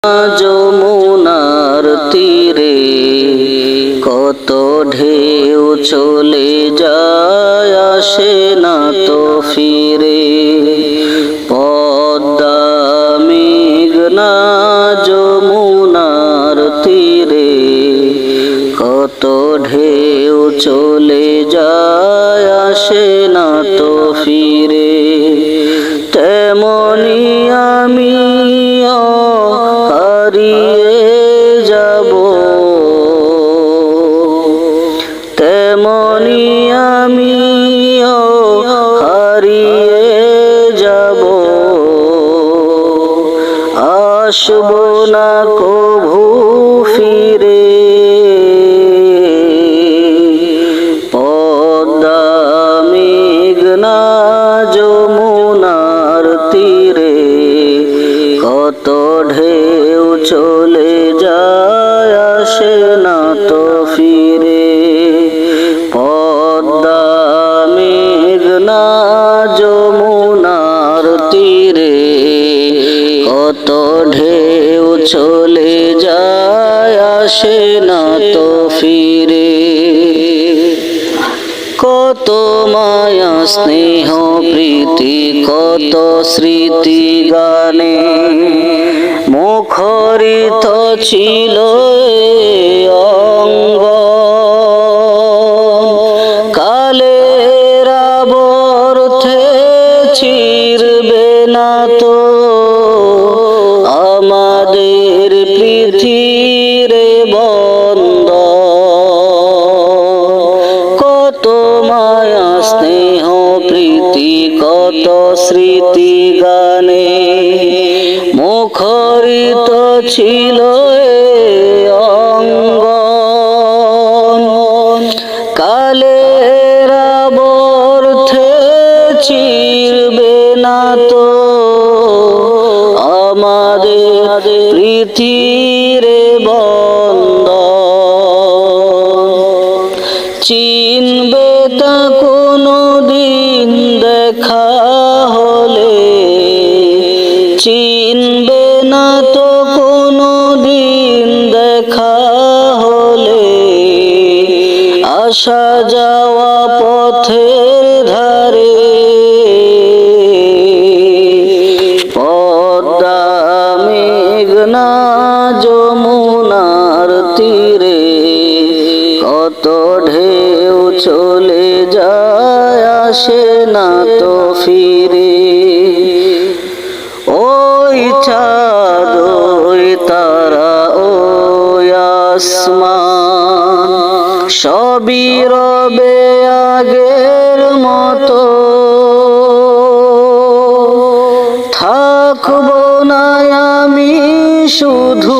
যমুনার তীরে কত ঢেউ চলে যায়, আসে না তো ফিরে। পদ্মা মেঘনা যমুনার তীরে কত ঢেউ চলে যায়, আসে না তো ফিরে। তেমনি আমিও হারিয়ে যাব, তেমনি আমিও হারিয়ে যাব। আসব না কভু ফিরে। পদ্মা মেঘনা যমুনার তীরে কত ঢেউ চলে যায়, আসে না তো ফিরে। পদ্মা মেঘনা যমুনার তীরে কত ঢেউ চলে যায়, আসে না তো ফিরে। কত মায়া স্নেহ প্রীতি কত স্মৃতি গানে মুখরিত ছিল অঙ্গ। কালের আবর্তে চিরবে না তো আমাদের পৃথিবীর বন্ধন। কত মায়া স্নেহ প্রীতি কত স্মৃতি গানে মুখরিত ছিল অঙ্গ। কালের আবর্তে চিরবে না তো আমাদের পৃথিবীর বন্ধন। চিনবে তা কোনো দিন দেখা হলে, চিনবে না তো কোনো দিন দেখা হলে। আসা যাওয়া পথের ধারে পদ্মা মেঘনা যমুনার তীরে কত ঢেউ চলে যায়, আসে না তো ফিরে। ওই চাঁদ ওই তারা ওই আসমান সবই রবে আগের মতো। থাকবো না আমি শুধু